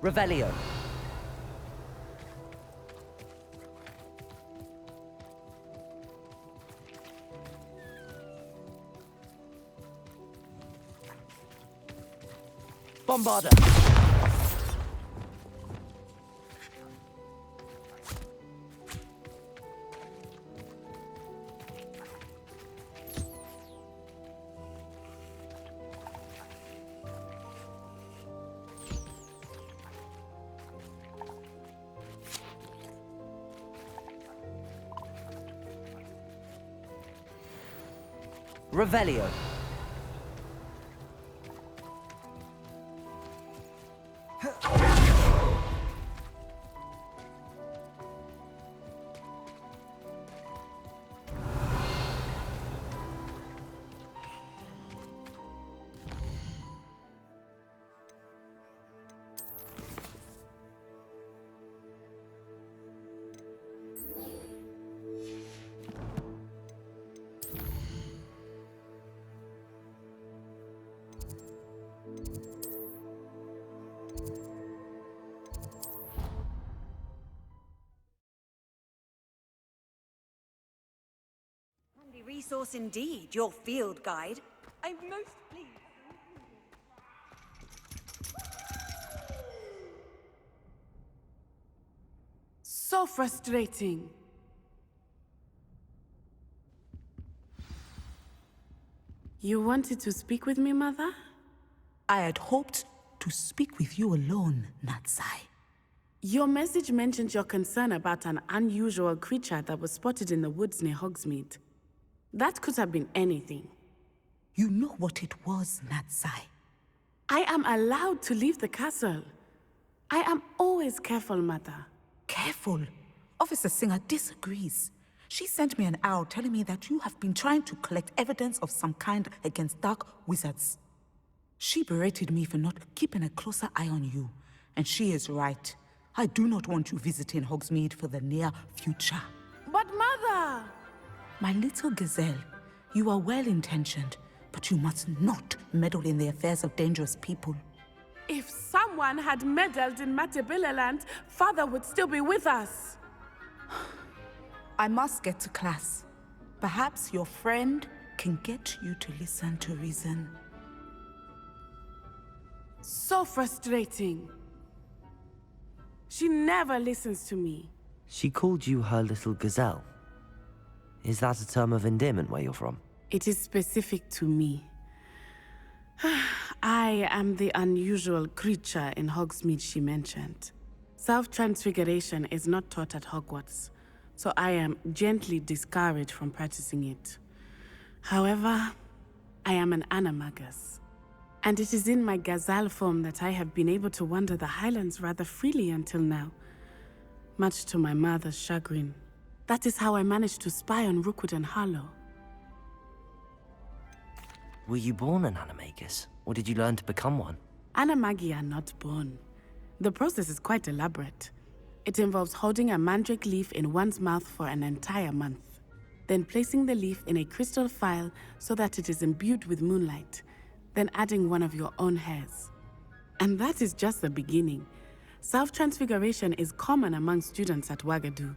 Revelio. Bombarda. Revelio. Resource indeed, your field guide. I'm most pleased. So frustrating. You wanted to speak with me, Mother? I had hoped to speak with you alone, Natsai. Your message mentioned your concern about an unusual creature that was spotted in the woods near Hogsmeade. That could have been anything. You know what it was, Natsai. I am allowed to leave the castle. I am always careful, Mother. Careful. Officer Singer disagrees. She sent me an owl telling me that you have been trying to collect evidence of some kind against dark wizards. She berated me for not keeping a closer eye on you. And she is right. I do not want you visiting Hogsmeade for the near future. But Mother! My little gazelle, you are well-intentioned, but you must not meddle in the affairs of dangerous people. If someone had meddled in Matabeleland, Father would still be with us. I must get to class. Perhaps your friend can get you to listen to reason. So frustrating. She never listens to me. She called you her little gazelle. Is that a term of endearment where you're from? It is specific to me. I am the unusual creature in Hogsmeade she mentioned. Self-transfiguration is not taught at Hogwarts, so I am gently discouraged from practicing it. However, I am an animagus, and it is in my gazelle form that I have been able to wander the Highlands rather freely until now, much to my mother's chagrin. That is how I managed to spy on Rookwood and Harlow. Were you born an animagus, or did you learn to become one? Animagi are not born. The process is quite elaborate. It involves holding a mandrake leaf in one's mouth for an entire month, then placing the leaf in a crystal phial so that it is imbued with moonlight, then adding one of your own hairs. And that is just the beginning. Self-transfiguration is common among students at Wagadu,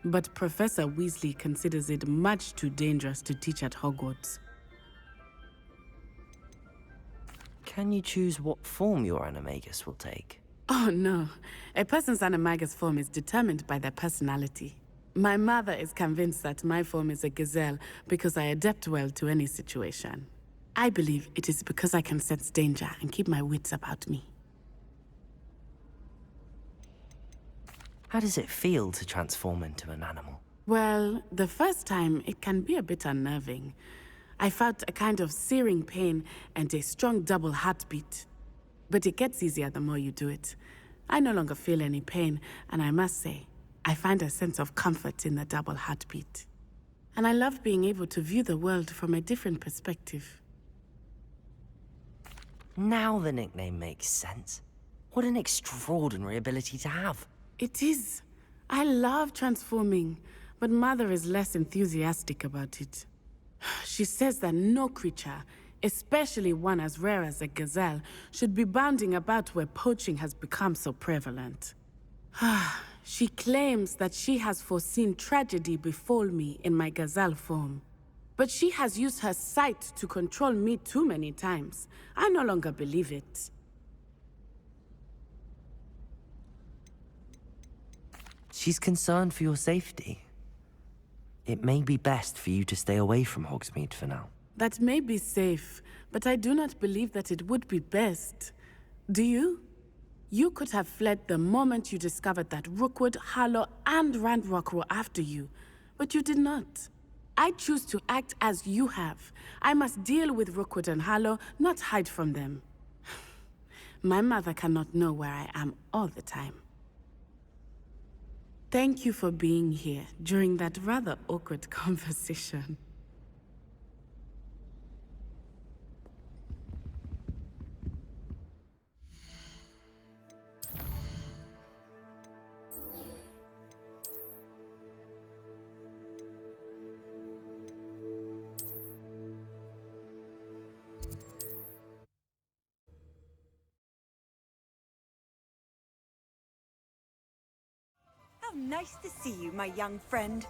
but Professor Weasley considers it much too dangerous to teach at Hogwarts. Can you choose what form your animagus will take? Oh no, a person's animagus form is determined by their personality. My mother is convinced that my form is a gazelle because I adapt well to any situation. I believe it is because I can sense danger and keep my wits about me. How does it feel to transform into an animal? Well, the first time it can be a bit unnerving. I felt a kind of searing pain and a strong double heartbeat. But it gets easier the more you do it. I no longer feel any pain, and I must say, I find a sense of comfort in the double heartbeat. And I love being able to view the world from a different perspective. Now the nickname makes sense. What an extraordinary ability to have. It is. I love transforming, but Mother is less enthusiastic about it. She says that no creature, especially one as rare as a gazelle, should be bounding about where poaching has become so prevalent. She claims that she has foreseen tragedy befall me in my gazelle form. But she has used her sight to control me too many times. I no longer believe it. She's concerned for your safety. It may be best for you to stay away from Hogsmeade for now. That may be safe, but I do not believe that it would be best. Do you? You could have fled the moment you discovered that Rookwood, Harlow, and Ranrock were after you, but you did not. I choose to act as you have. I must deal with Rookwood and Harlow, not hide from them. My mother cannot know where I am all the time. Thank you for being here during that rather awkward conversation. How nice to see you, my young friend.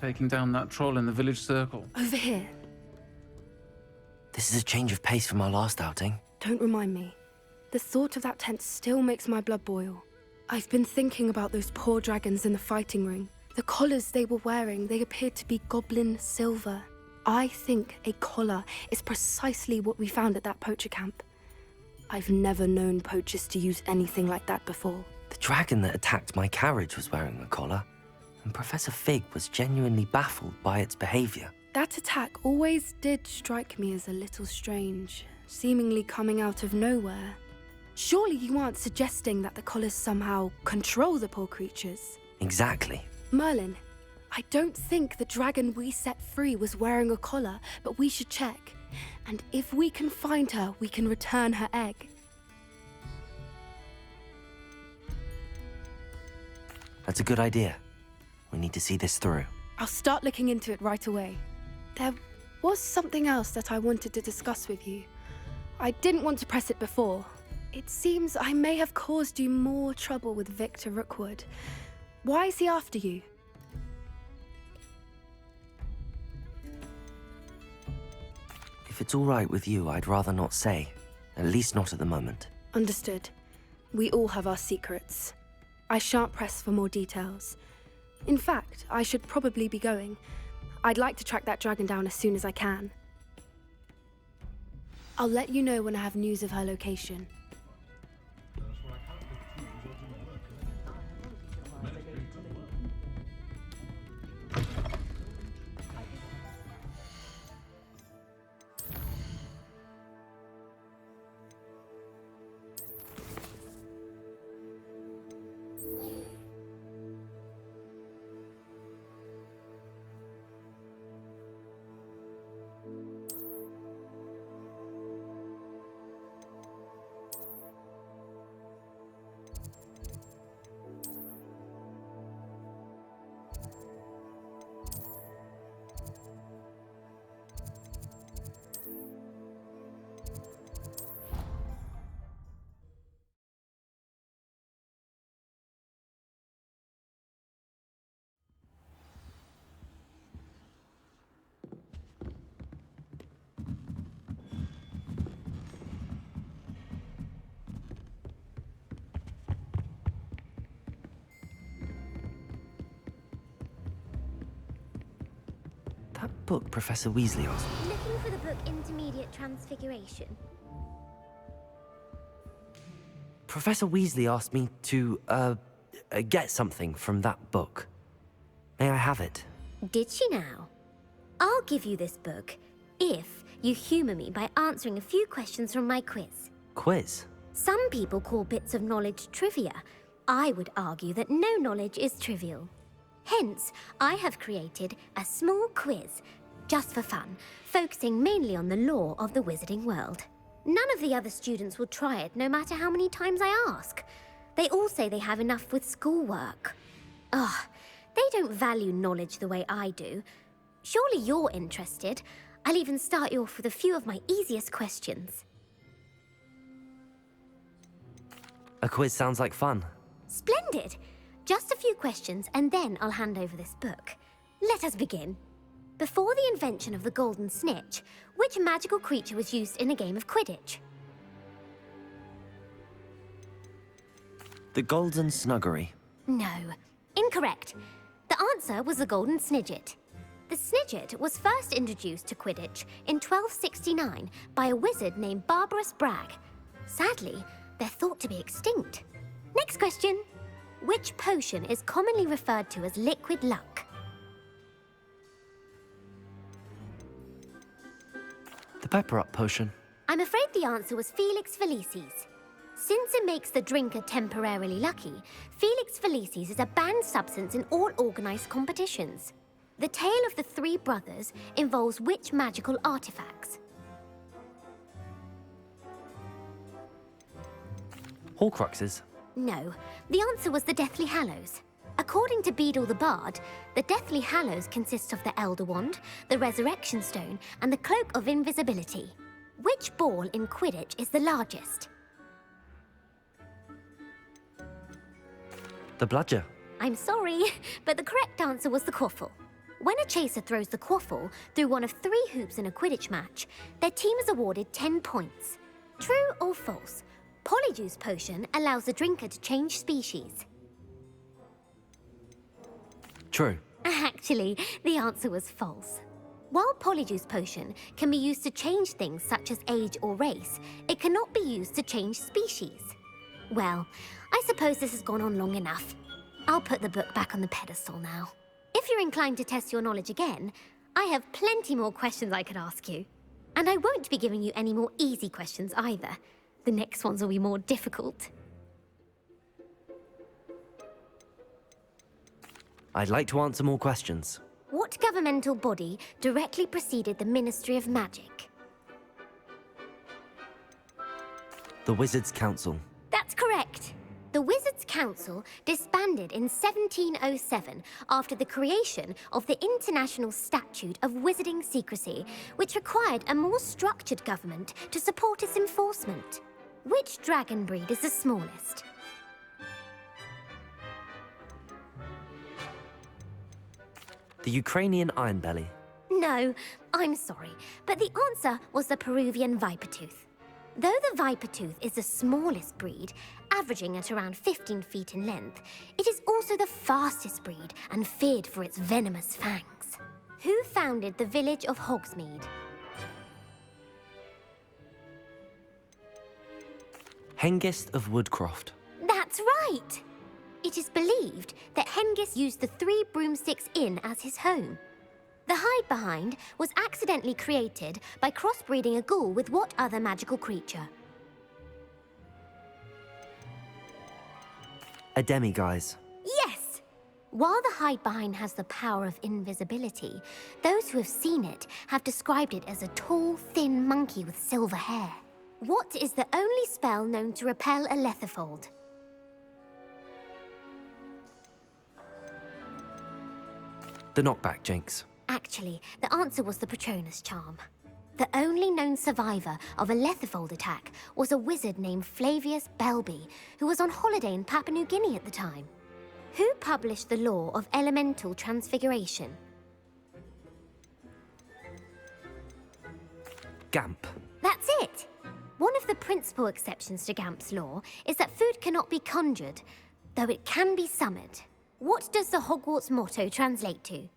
Taking down that troll in the village circle. Over here. This is a change of pace from our last outing. Don't remind me. The thought of that tent still makes my blood boil. I've been thinking about those poor dragons in the fighting ring. The collars they were wearing, they appeared to be goblin silver. I think a collar is precisely what we found at that poacher camp. I've never known poachers to use anything like that before. The dragon that attacked my carriage was wearing a collar, and Professor Fig was genuinely baffled by its behavior. That attack always did strike me as a little strange, seemingly coming out of nowhere. Surely you aren't suggesting that the collars somehow control the poor creatures? Exactly. Merlin, I don't think the dragon we set free was wearing a collar, but we should check. And if we can find her, we can return her egg. That's a good idea. We need to see this through. I'll start looking into it right away. There was something else that I wanted to discuss with you. I didn't want to press it before. It seems I may have caused you more trouble with Victor Rookwood. Why is he after you? If it's all right with you, I'd rather not say. At least not at the moment. Understood. We all have our secrets. I shan't press for more details. In fact, I should probably be going. I'd like to track that dragon down as soon as I can. I'll let you know when I have news of her location. That book Professor Weasley asked me. Looking for the book Intermediate Transfiguration. Professor Weasley asked me to, get something from that book. May I have it? Did she now? I'll give you this book if you humour me by answering a few questions from my quiz. Quiz? Some people call bits of knowledge trivia. I would argue that no knowledge is trivial. Hence, I have created a small quiz, just for fun, focusing mainly on the lore of the wizarding world. None of the other students will try it, no matter how many times I ask. They all say they have enough with schoolwork. Ugh, They don't value knowledge the way I do. Surely you're interested. I'll even start you off with a few of my easiest questions. A quiz sounds like fun. Splendid! Just a few questions and then I'll hand over this book. Let us begin. Before the invention of the golden snitch, which magical creature was used in a game of Quidditch? The Golden Snuggery. No. Incorrect. The answer was the golden snidget. The snidget was first introduced to Quidditch in 1269 by a wizard named Barbarous Bragg. Sadly, they're thought to be extinct. Next question. Which potion is commonly referred to as liquid luck? The Pepper Up potion. I'm afraid the answer was Felix Felicis. Since it makes the drinker temporarily lucky, Felix Felicis is a banned substance in all organized competitions. The tale of the three brothers involves which magical artifacts? Horcruxes. No, the answer was the Deathly Hallows. According to Beadle the Bard, the Deathly Hallows consists of the Elder Wand, the Resurrection Stone, and the Cloak of Invisibility. Which ball in Quidditch is the largest? The Bludger. I'm sorry, but the correct answer was the Quaffle. When a chaser throws the Quaffle through one of 3 hoops in a Quidditch match, their team is awarded 10 points. True or false? Polyjuice potion allows the drinker to change species. True. Actually, the answer was false. While Polyjuice potion can be used to change things such as age or race, it cannot be used to change species. Well, I suppose this has gone on long enough. I'll put the book back on the pedestal now. If you're inclined to test your knowledge again, I have plenty more questions I could ask you. And I won't be giving you any more easy questions either. The next ones will be more difficult. I'd like to answer more questions. What governmental body directly preceded the Ministry of Magic? The Wizards' Council. That's correct. The Wizards' Council disbanded in 1707 after the creation of the International Statute of Wizarding Secrecy, which required a more structured government to support its enforcement. Which dragon breed is the smallest? The Ukrainian Ironbelly. No, I'm sorry, but the answer was the Peruvian Vipertooth. Though the Vipertooth is the smallest breed, averaging at around 15 feet in length, it is also the fastest breed and feared for its venomous fangs. Who founded the village of Hogsmeade? Hengist of Woodcroft. That's right! It is believed that Hengist used the 3 Broomsticks Inn as his home. The hide-behind was accidentally created by crossbreeding a ghoul with what other magical creature? A Demiguise. Yes! While the hide-behind has the power of invisibility, those who have seen it have described it as a tall, thin monkey with silver hair. What is the only spell known to repel a Lethifold? The Knockback Jinx. Actually, the answer was the Patronus Charm. The only known survivor of a Lethifold attack was a wizard named Flavius Belby, who was on holiday in Papua New Guinea at the time. Who published the law of elemental transfiguration? Gamp. That's it! One of the principal exceptions to Gamp's law is that food cannot be conjured, though it can be summoned. What does the Hogwarts motto translate to?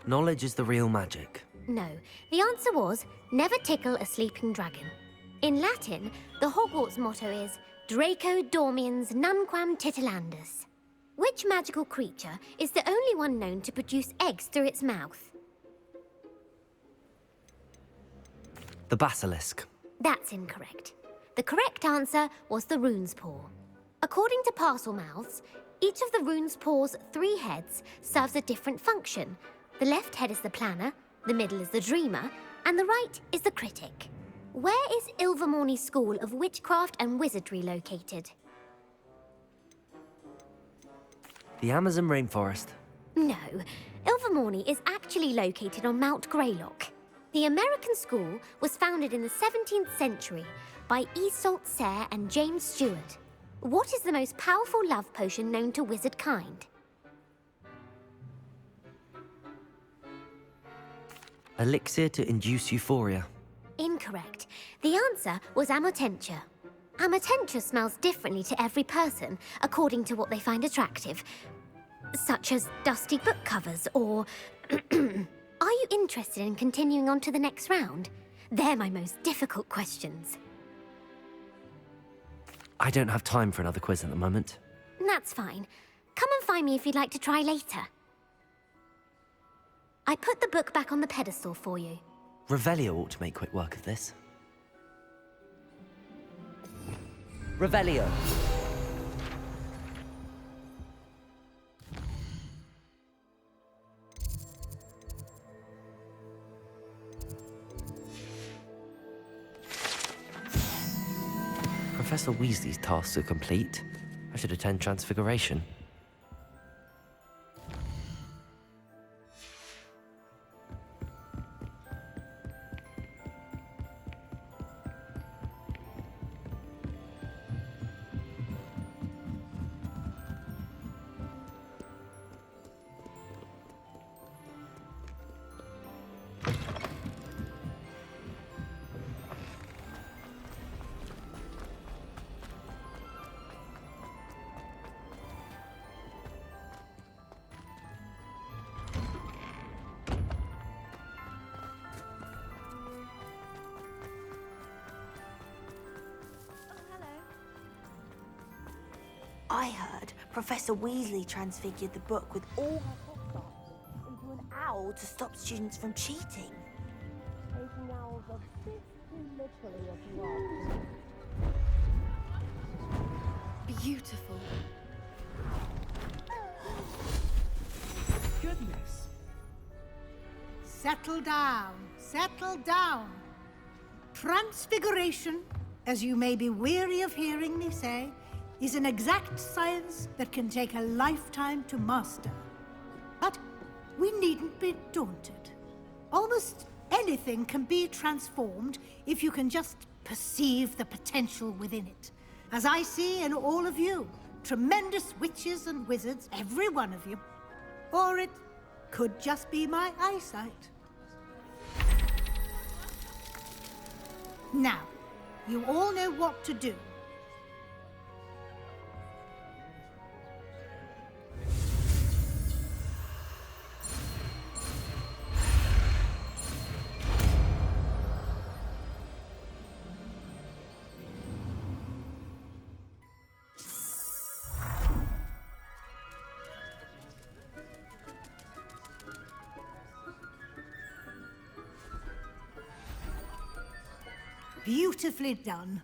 Knowledge is the real magic. No, the answer was, never tickle a sleeping dragon. In Latin, the Hogwarts motto is, Draco dormiens nunquam titilandus. Which magical creature is the only one known to produce eggs through its mouth? The Basilisk. That's incorrect. The correct answer was the Rune's Paw. According to Parselmouths, each of the Rune's Paw's 3 heads serves a different function. The left head is the planner, the middle is the dreamer, and the right is the critic. Where is Ilvermorny School of Witchcraft and Wizardry located? The Amazon rainforest. No, Ilvermorny is actually located on Mount Greylock. The American school was founded in the 17th century by Isolde Sayre and James Stewart. What is the most powerful love potion known to wizard kind? Elixir to induce euphoria. Incorrect. The answer was Amotentia. Amotentia smells differently to every person, according to what they find attractive, such as dusty book covers or... Are you interested in continuing on to the next round? They're my most difficult questions. I don't have time for another quiz at the moment. That's fine. Come and find me if you'd like to try later. I put the book back on the pedestal for you. Revelio ought to make quick work of this. Revelio. Professor Weasley's tasks are complete. I should attend Transfiguration. I heard Professor Weasley transfigured the book with all her Hogwarts into an owl to stop students from cheating. Taking owls a bit too literally, if you ask. Beautiful. Goodness. Settle down. Settle down. Transfiguration, as you may be weary of hearing me say, is an exact science that can take a lifetime to master. But we needn't be daunted. Almost anything can be transformed if you can just perceive the potential within it. As I see in all of you, tremendous witches and wizards, every one of you. Or it could just be my eyesight. Now, you all know what to do. Beautifully done.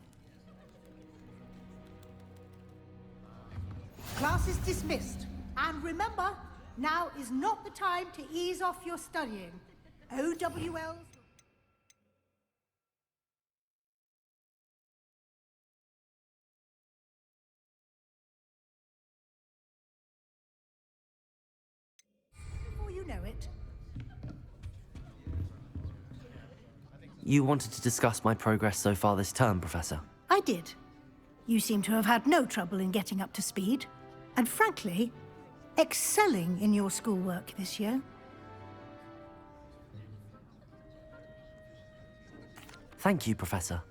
Class is dismissed. And remember, now is not the time to ease off your studying. OWLs... Before you know it. You wanted to discuss my progress so far this term, Professor. I did. You seem to have had no trouble in getting up to speed. And frankly, excelling in your schoolwork this year. Thank you, Professor.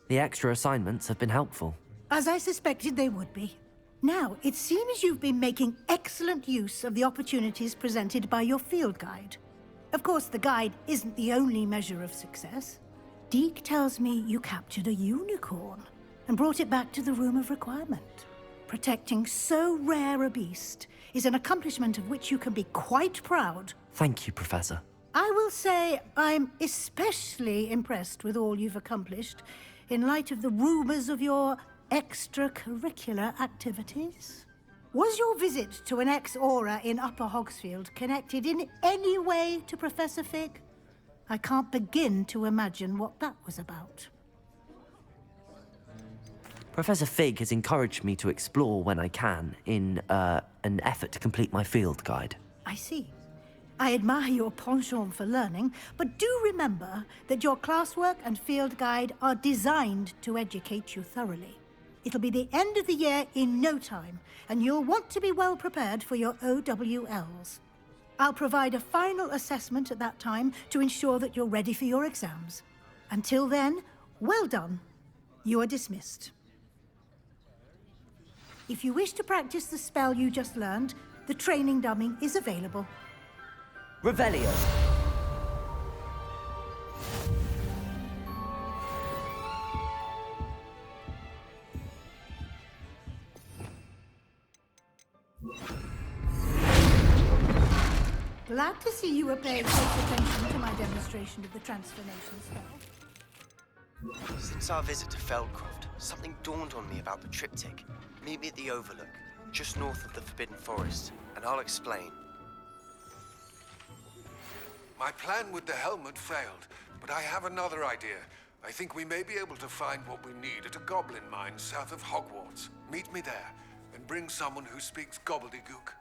The extra assignments have been helpful. As I suspected they would be. Now, it seems you've been making excellent use of the opportunities presented by your field guide. Of course, the guide isn't the only measure of success. Deke tells me you captured a unicorn and brought it back to the Room of Requirement. Protecting so rare a beast is an accomplishment of which you can be quite proud. Thank you, Professor. I will say I'm especially impressed with all you've accomplished in light of the rumors of your extracurricular activities. Was your visit to an ex-aura in Upper Hogsfield connected in any way to Professor Fig? I can't begin to imagine what that was about. Professor Fig has encouraged me to explore when I can in an effort to complete my field guide. I see. I admire your penchant for learning, but do remember that your classwork and field guide are designed to educate you thoroughly. It'll be the end of the year in no time, and you'll want to be well prepared for your OWLs. I'll provide a final assessment at that time to ensure that you're ready for your exams. Until then, well done. You are dismissed. If you wish to practice the spell you just learned, the training dummy is available. Revelio. Glad to see you are paying close attention to my demonstration of the transformation spell. Since our visit to Feldcroft, something dawned on me about the triptych. Meet me at the Overlook, just north of the Forbidden Forest, and I'll explain. My plan with the helmet failed, but I have another idea. I think we may be able to find what we need at a goblin mine south of Hogwarts. Meet me there, and bring someone who speaks Gobbledegook.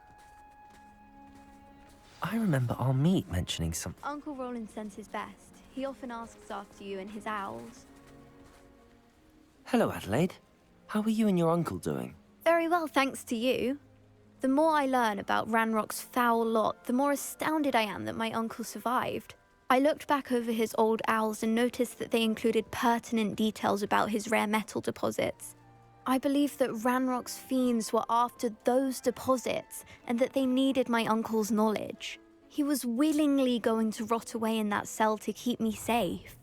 I remember our meet mentioning some... Uncle Roland sends his best. He often asks after you and his owls. Hello, Adelaide. How are you and your uncle doing? Very well, thanks to you. The more I learn about Ranrock's foul lot, the more astounded I am that my uncle survived. I looked back over his old owls and noticed that they included pertinent details about his rare metal deposits. I believe that Ranrock's fiends were after those deposits and that they needed my uncle's knowledge. He was willingly going to rot away in that cell to keep me safe.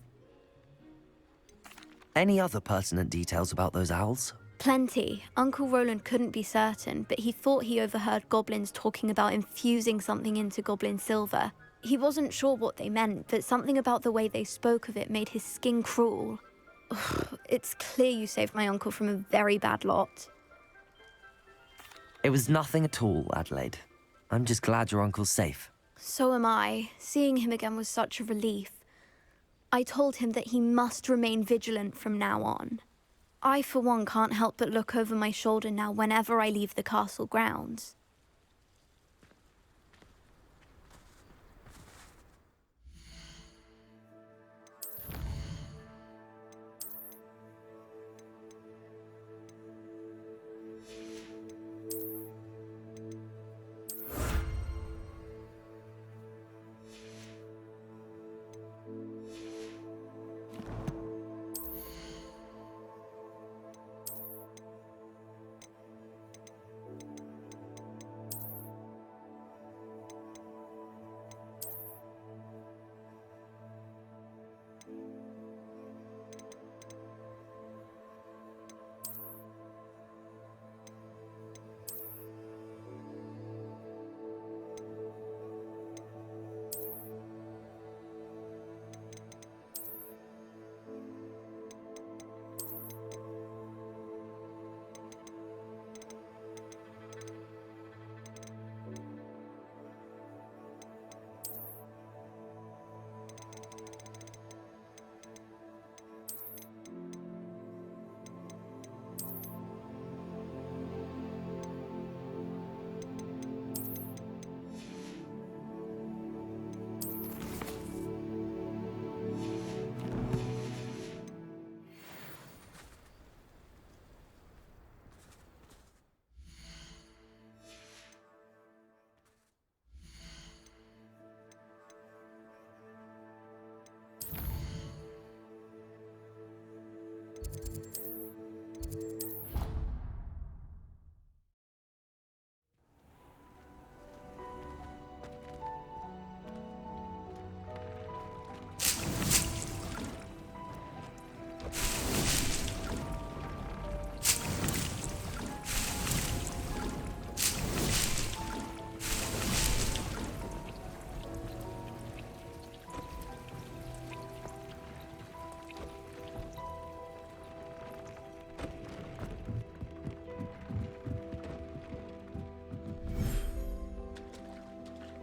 Any other pertinent details about those owls? Plenty. Uncle Roland couldn't be certain, but he thought he overheard goblins talking about infusing something into goblin silver. He wasn't sure what they meant, but something about the way they spoke of it made his skin crawl. It's clear you saved my uncle from a very bad lot. It was nothing at all, Adelaide. I'm just glad your uncle's safe. So am I. Seeing him again was such a relief. I told him that he must remain vigilant from now on. I, for one, can't help but look over my shoulder now whenever I leave the castle grounds.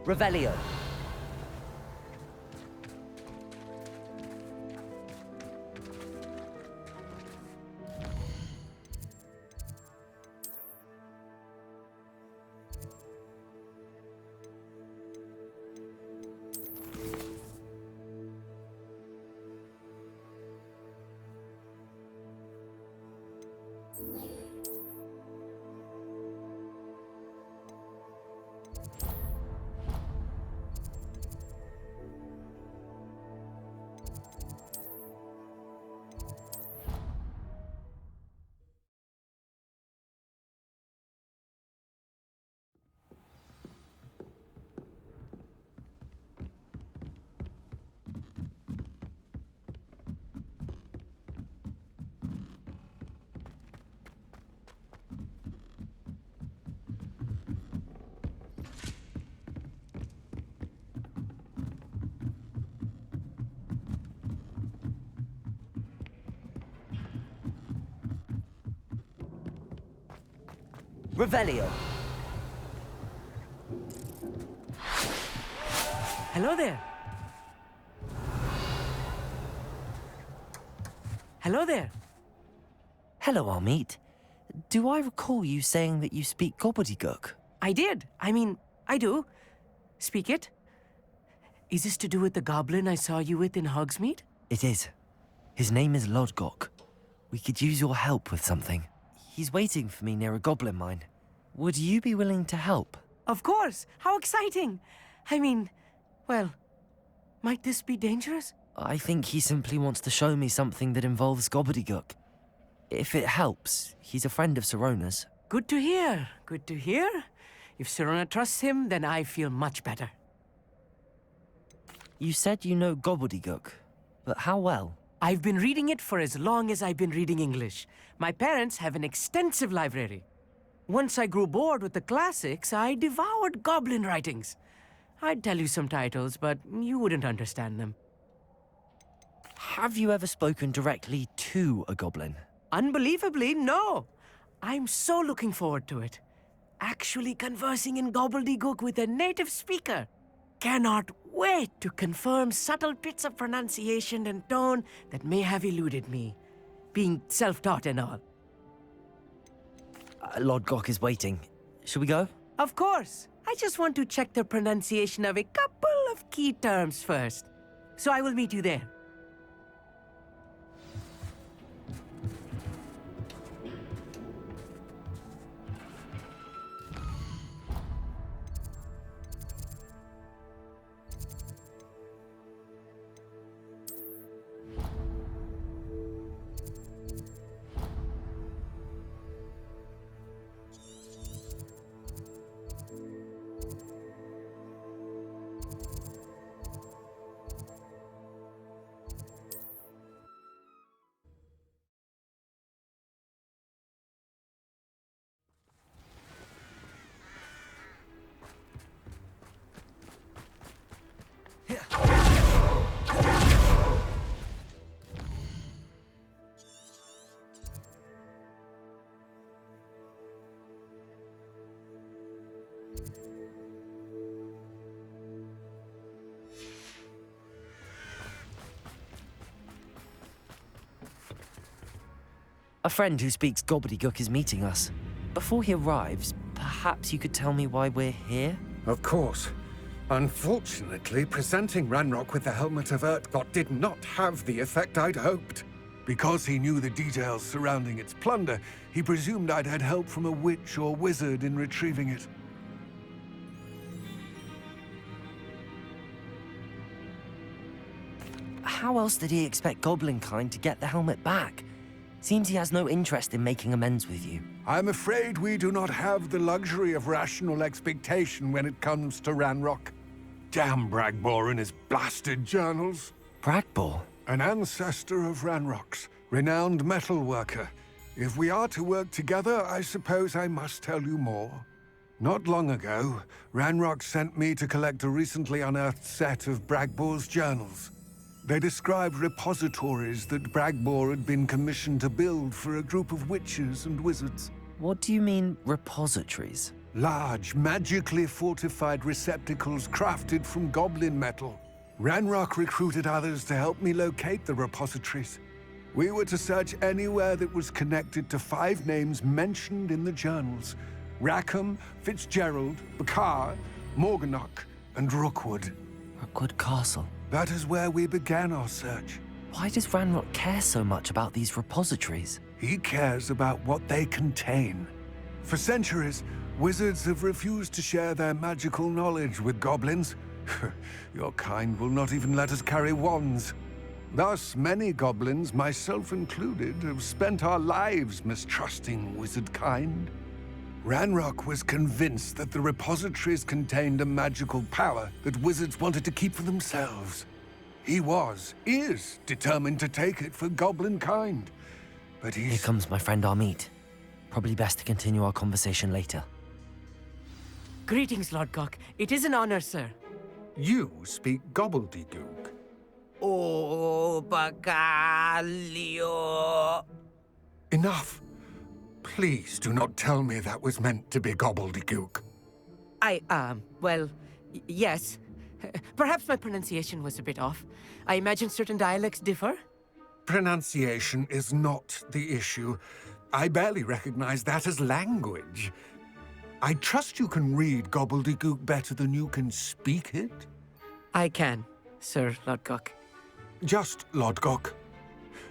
Revelio. Revelio. Hello there. Hello there. Hello, Armeet. Do I recall you saying that you speak Gobbledegook? I did. I mean, I do. Speak it. Is this to do with the goblin I saw you with in Hogsmeade? It is. His name is Lodgok. We could use your help with something. He's waiting for me near a goblin mine. Would you be willing to help? Of course. How exciting. I mean, well, might this be dangerous? I think he simply wants to show me something that involves Gobbledegook. If it helps, he's a friend of Sirona's. Good to hear. Good to hear. If Sirona trusts him, then I feel much better. You said you know Gobbledegook, but how well? I've been reading it for as long as I've been reading English. My parents have an extensive library. Once I grew bored with the classics, I devoured goblin writings. I'd tell you some titles, but you wouldn't understand them. Have you ever spoken directly to a goblin? Unbelievably, no. I'm so looking forward to it. Actually conversing in Gobbledegook with a native speaker. Cannot wait to confirm subtle bits of pronunciation and tone that may have eluded me, being self-taught and all. Lodgok is waiting. Shall we go? Of course. I just want to check the pronunciation of a couple of key terms first. So I will meet you there. A friend who speaks Gobbledegook is meeting us. Before he arrives, perhaps you could tell me why we're here? Of course. Unfortunately, presenting Ranrock with the Helmet of Urtkot did not have the effect I'd hoped. Because he knew the details surrounding its plunder, he presumed I'd had help from a witch or wizard in retrieving it. How else did he expect Goblinkind to get the helmet back? Seems he has no interest in making amends with you. I'm afraid we do not have the luxury of rational expectation when it comes to Ranrock. Damn Bragbor and his blasted journals. Bragbor? An ancestor of Ranrock's, renowned metal worker. If we are to work together, I suppose I must tell you more. Not long ago, Ranrock sent me to collect a recently unearthed set of Bragbor's journals. They described repositories that Bragbor had been commissioned to build for a group of witches and wizards. What do you mean, repositories? Large, magically fortified receptacles crafted from goblin metal. Ranrock recruited others to help me locate the repositories. We were to search anywhere that was connected to 5 names mentioned in the journals: Rackham, Fitzgerald, Bakar, Morganach, and Rookwood. Rookwood Castle. That is where we began our search. Why does Ranrock care so much about these repositories? He cares about what they contain. For centuries, wizards have refused to share their magical knowledge with goblins. Your kind will not even let us carry wands. Thus, many goblins, myself included, have spent our lives mistrusting wizard kind. Ranrock was convinced that the repositories contained a magical power that wizards wanted to keep for themselves. He is determined to take it for goblin kind. But Here comes my friend Armeet. Probably best to continue our conversation later. Greetings, Lodgok. It is an honor, sir. You speak Gobbledegook. Oh, Bacalio. Enough. Please do not tell me that was meant to be gobbledegook. Well, yes. Perhaps my pronunciation was a bit off. I imagine certain dialects differ. Pronunciation is not the issue. I barely recognize that as language. I trust you can read gobbledegook better than you can speak it? I can, Sir Lodgok. Just Lodgok.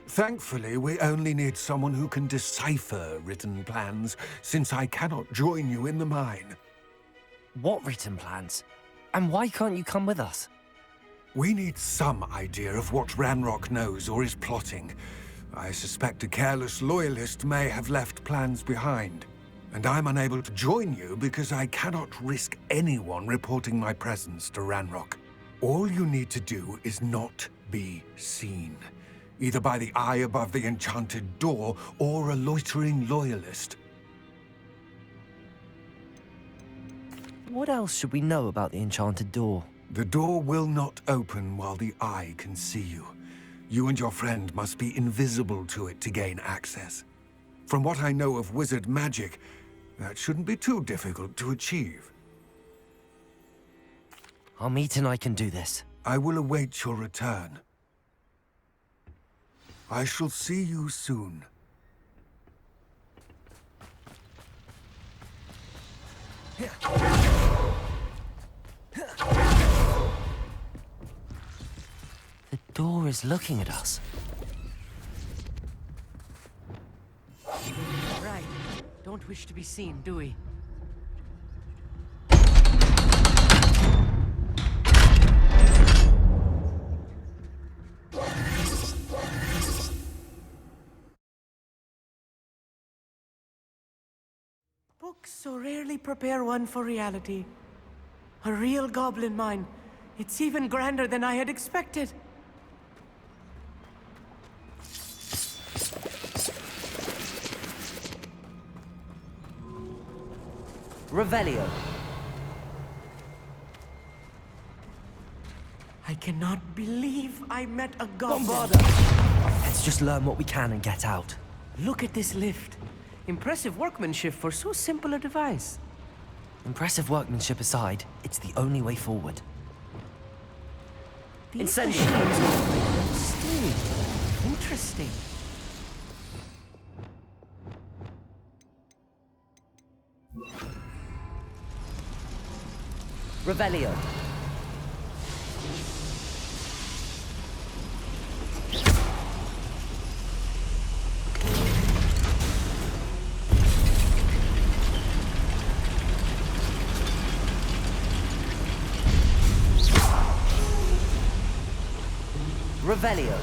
Thankfully, we only need someone who can decipher written plans, since I cannot join you in the mine. What written plans? And why can't you come with us? We need some idea of what Ranrock knows or is plotting. I suspect a careless loyalist may have left plans behind. And I'm unable to join you because I cannot risk anyone reporting my presence to Ranrock. All you need to do is not be seen, either by the eye above the enchanted door or a loitering loyalist. What else should we know about the enchanted door? The door will not open while the eye can see you. You and your friend must be invisible to it to gain access. From what I know of wizard magic, that shouldn't be too difficult to achieve. Our meet and I can do this. I will await your return. I shall see you soon. The door is looking at us. Right. Don't wish to be seen, do we? Books so rarely prepare one for reality. A real goblin mine. It's even grander than I had expected. Revelio. I cannot believe I met a goblin. Let's just learn what we can and get out. Look at this lift. Impressive workmanship for so simple a device. Impressive workmanship aside, it's the only way forward. Incendio. Steam. Interesting. Revelio. Revelio.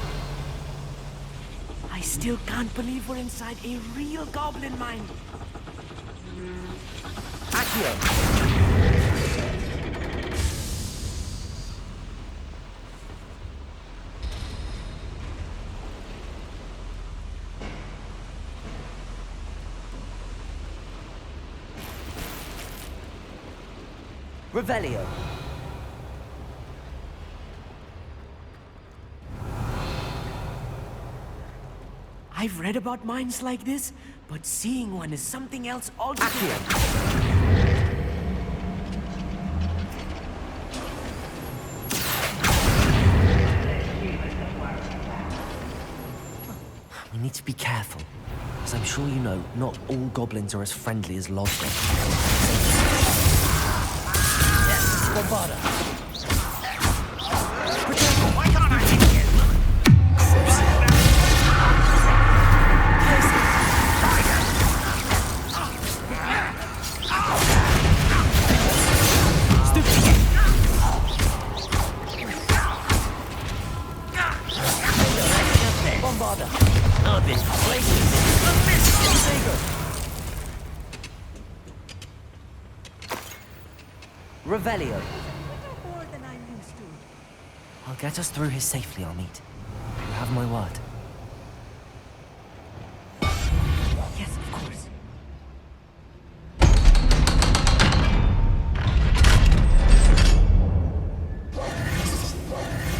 I still can't believe we're inside a real goblin mine. Accio. Revelio. I've read about mines like this, but seeing one is something else altogether. We need to be careful. As I'm sure you know, not all goblins are as friendly as Lodgok. Yes, Bombarda. Why can't I hit you? Bombarda. I've been places. Revelio. More than I'm used to. I'll get us through here safely, I'll meet. You have my word. Yes, of course.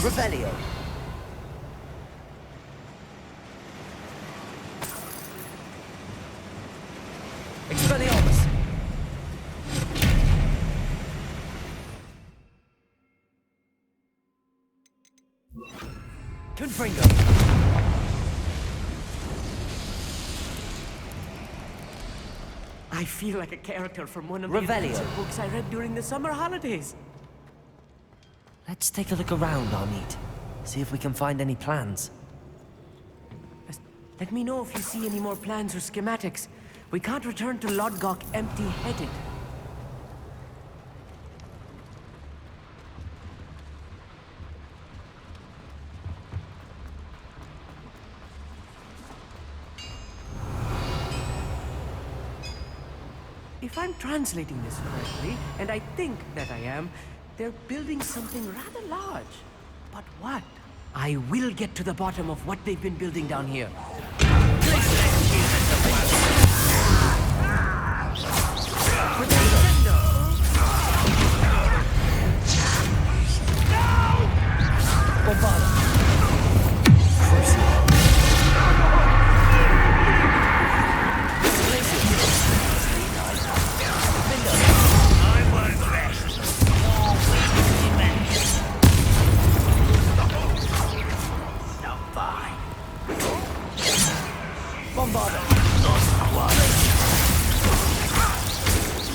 Revelio. Confringo. I feel like a character from one of the Revelio. adventure books I read during the summer holidays. Let's take a look around, Arneet. See if we can find any plans. Let me know if you see any more plans or schematics. We can't return to Lodgok empty-headed. If I'm translating this correctly, and I think that I am, they're building something rather large. But what? I will get to the bottom of what they've been building down here.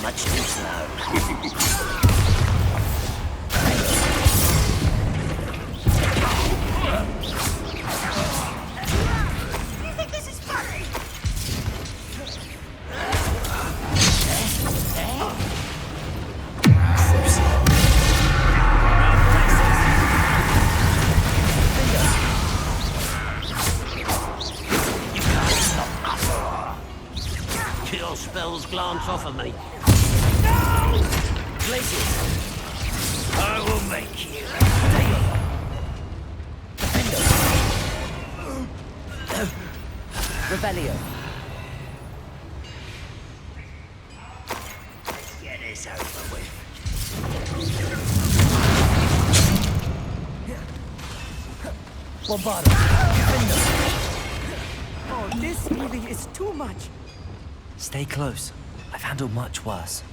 Much too slow. You think this is funny? Your spells glance off of me. Glaciers. I will make you. Revelio. Let's get this over with. Bombardo. Oh, this really is too much. Stay close. I've handled much worse.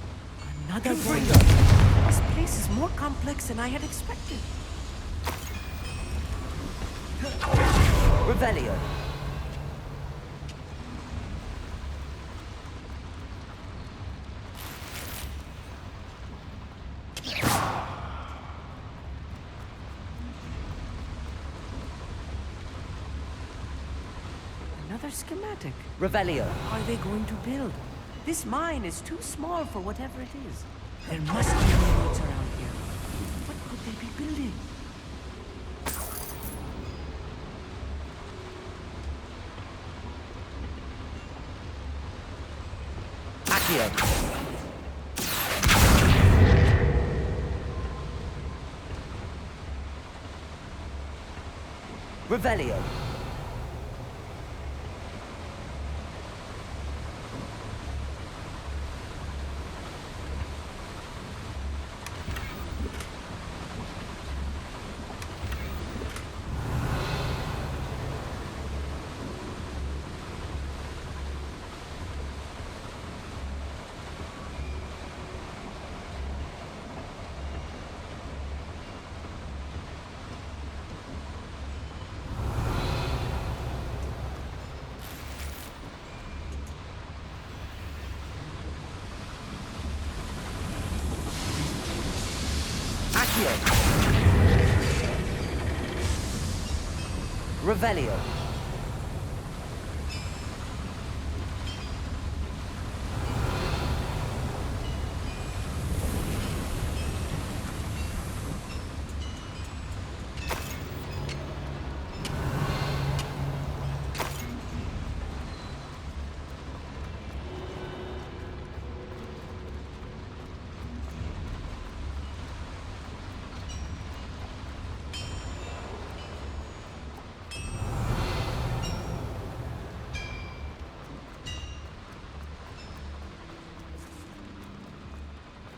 Another break. This place is more complex than I had expected. Revelio. Another schematic. Revelio. What are they going to build? This mine is too small for whatever it is. There must be more roads around here. What could they be building? Accio. Revelio. Revelio.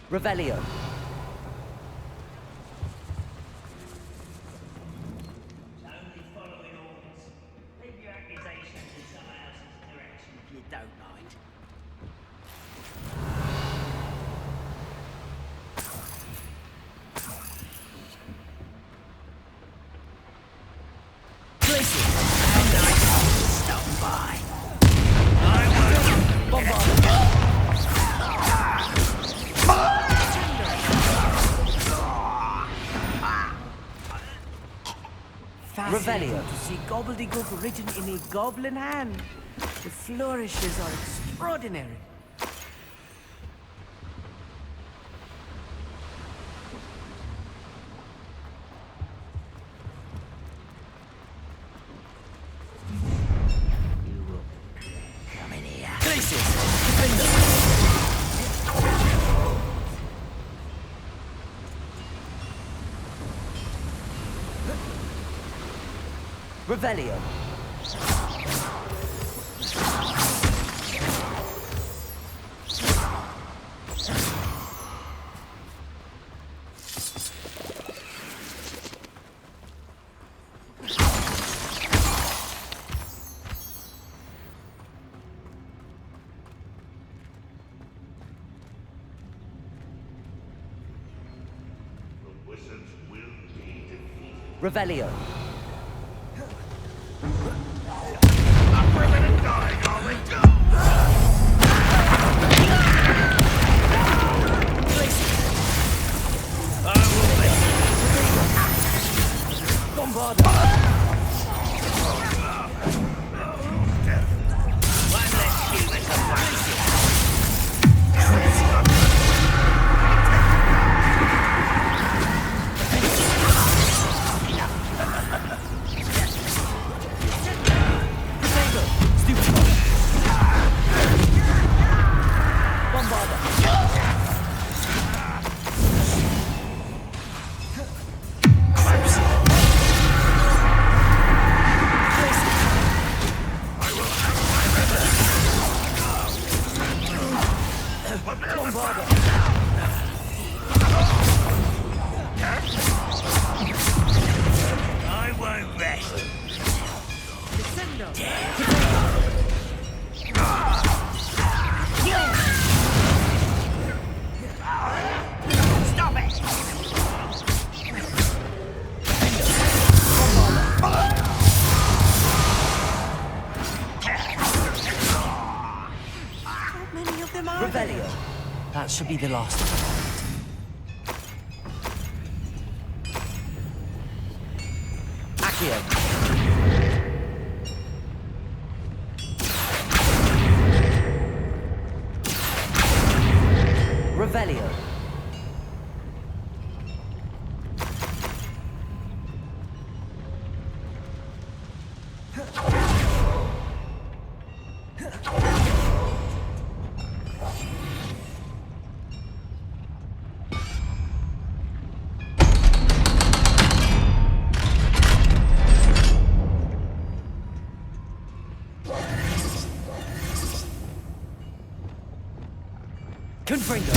Revelio. Only following orders. Leave your accusations in someone else's direction if you don't mind. fascinating Revelio. to see Gobbledegook written in a goblin hand. The flourishes are extraordinary. Come in here. Glacius! Defender! Revelio. Revelio. I won't rest. Stop it! How many of them are Revelio. That should be the last of them. Accio. Revelio. Confringo.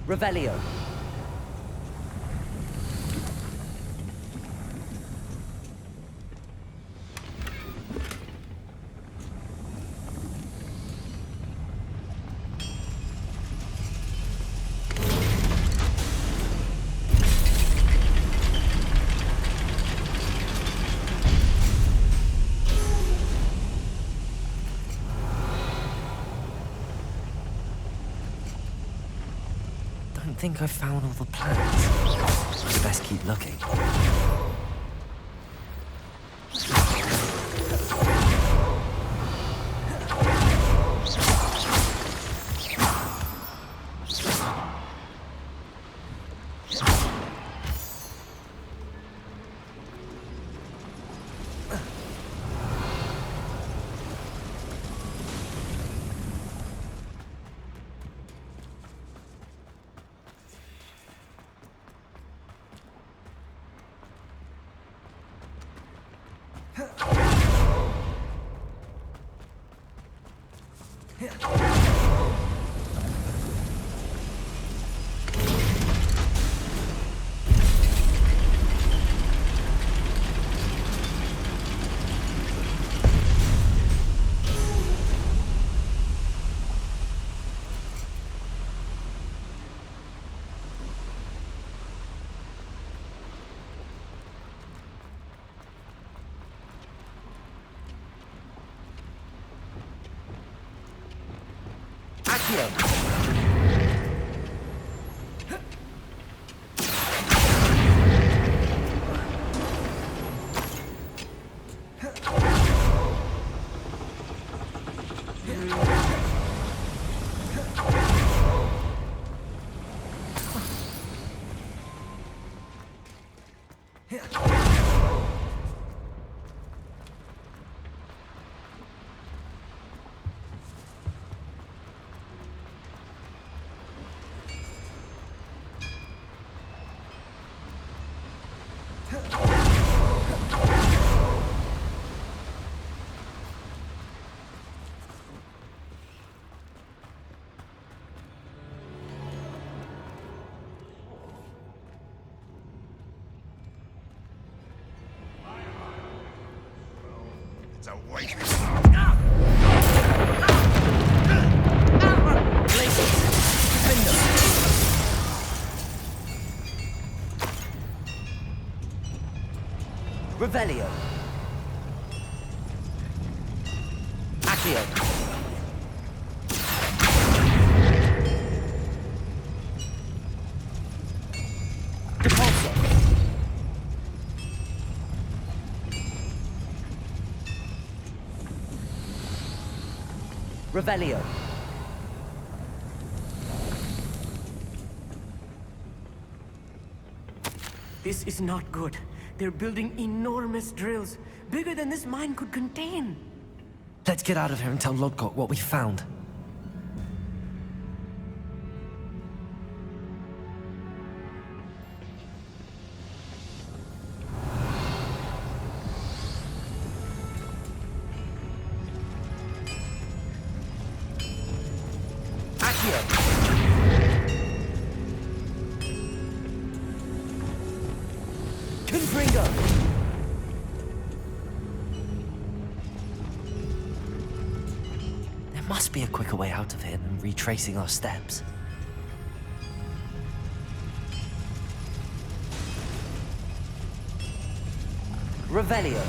Revelio. I think I've found all the plans. I'd best keep looking. Accio! It's a waste. Revelio. Accio. Repulsor. Revelio. This is not good. They're building enormous drills, bigger than this mine could contain. Let's get out of here and tell Lodgok what we found. There must be a quicker way out of here than retracing our steps. Revelio.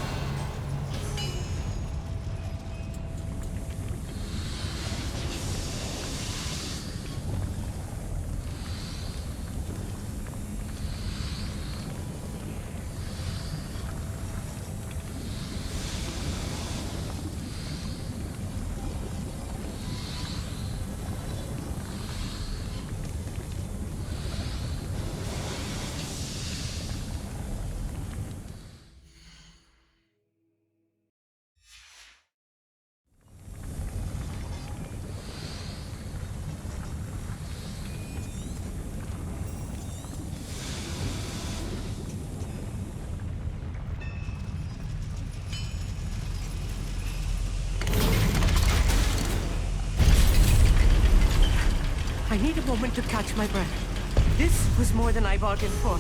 I need a moment to catch my breath. This was more than I bargained for.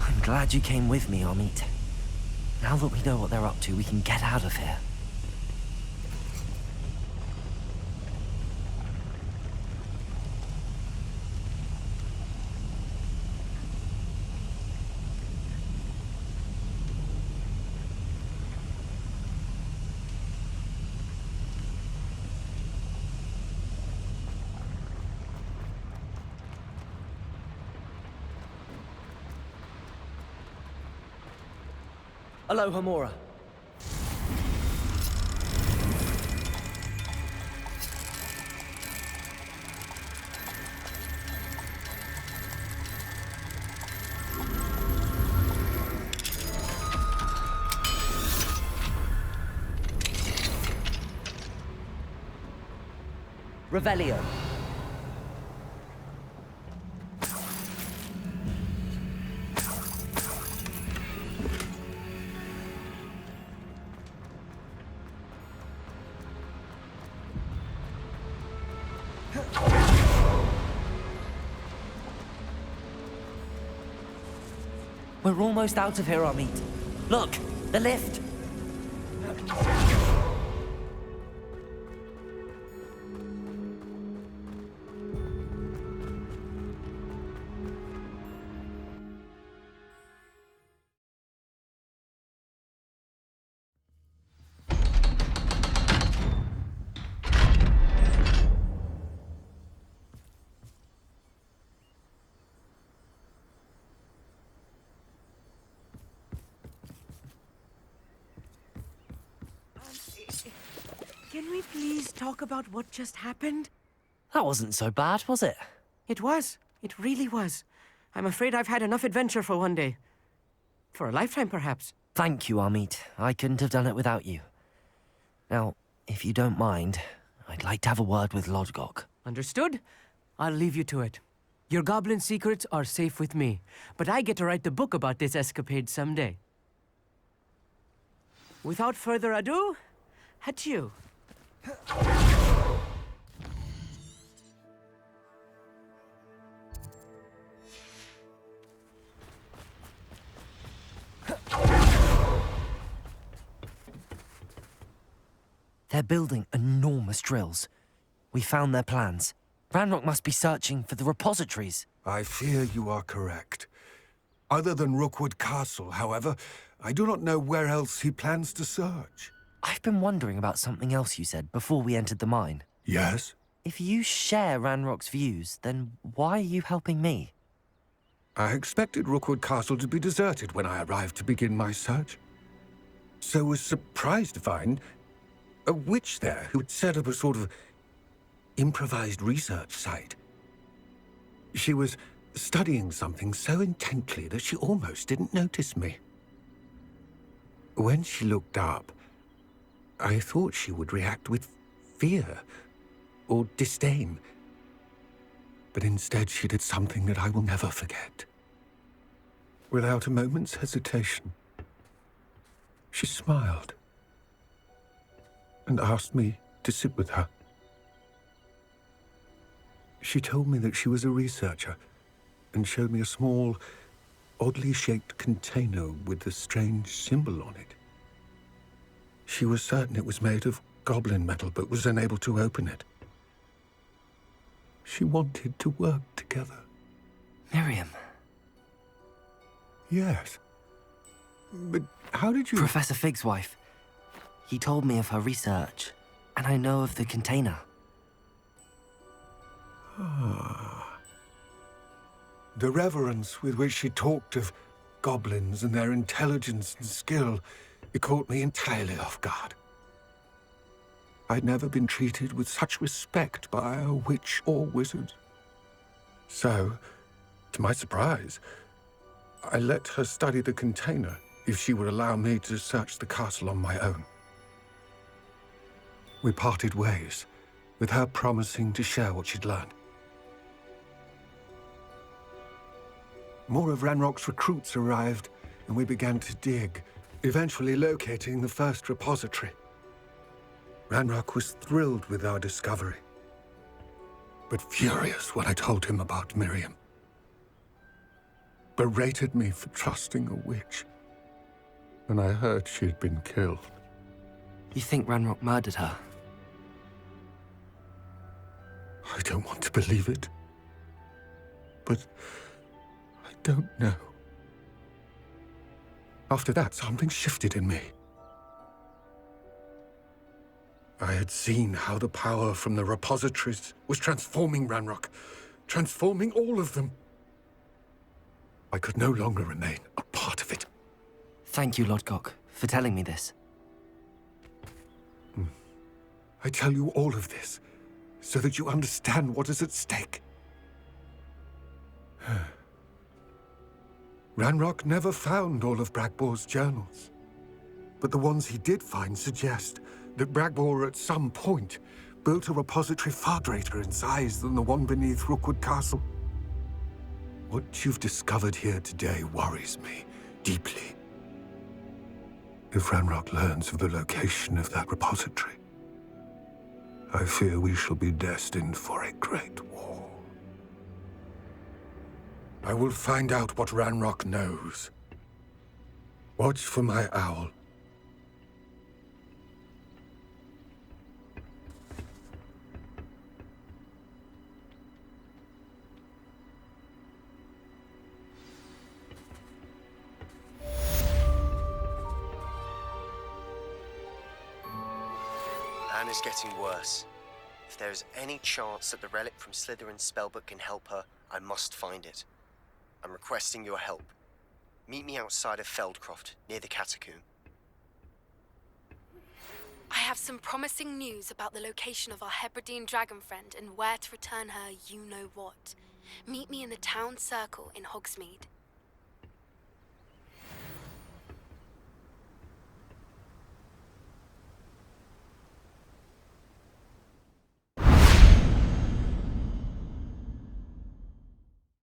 I'm glad you came with me, Amit. Now that we know what they're up to, we can get out of here. Aloha, Mora. Revelio. We're almost out of here, Amit. Look, the lift. Can we please talk about what just happened? That wasn't so bad, was it? It was. It really was. I'm afraid I've had enough adventure for one day. For a lifetime, perhaps. Thank you, Amit. I couldn't have done it without you. Now, if you don't mind, I'd like to have a word with Lodgok. Understood? I'll leave you to it. Your goblin secrets are safe with me, but I get to write the book about this escapade someday. Without further ado, adieu. They're building enormous drills. We found their plans. Ranrock must be searching for the repositories. I fear you are correct. Other than Rookwood Castle, however, I do not know where else he plans to search. I've been wondering about something else you said before we entered the mine. Yes? If you share Ranrock's views, then why are you helping me? I expected Rookwood Castle to be deserted when I arrived to begin my search. So was surprised to find a witch there who had set up a sort of improvised research site. She was studying something so intently that she almost didn't notice me. When she looked up, I thought she would react with fear or disdain. But instead she did something that I will never forget. Without a moment's hesitation, she smiled and asked me to sit with her. She told me that she was a researcher and showed me a small, oddly shaped container with a strange symbol on it. She was certain it was made of goblin metal, but was unable to open it. She wanted to work together. Miriam. Yes. But how did you... Professor Fig's wife. He told me of her research, and I know of the container. Ah. The reverence with which she talked of goblins and their intelligence and skill, it caught me entirely off guard. I'd never been treated with such respect by a witch or wizard. So, to my surprise, I let her study the container if she would allow me to search the castle on my own. We parted ways, with her promising to share what she'd learned. More of Ranrock's recruits arrived, and we began to dig, eventually locating the first repository. Ranrock was thrilled with our discovery, but furious when I told him about Miriam. Berated me for trusting a witch when I heard she had been killed. You think Ranrock murdered her? I don't want to believe it, but I don't know. After that, something shifted in me. I had seen how the power from the repositories was transforming Ranrock, transforming all of them. I could no longer remain a part of it. Thank you, Lodgok, for telling me this. I tell you all of this so that you understand what is at stake. Ranrock never found all of Bragbor's journals, but the ones he did find suggest that Bragbor at some point built a repository far greater in size than the one beneath Rookwood Castle. What you've discovered here today worries me deeply. If Ranrock learns of the location of that repository, I fear we shall be destined for a great war. I will find out what Ranrock knows. Watch for my owl. Anna's getting worse. If there is any chance that the relic from Slytherin's spellbook can help her, I must find it. I'm requesting your help. Meet me outside of Feldcroft, near the Catacomb. I have some promising news about the location of our Hebridean dragon friend and where to return her you-know-what. Meet me in the town circle in Hogsmeade.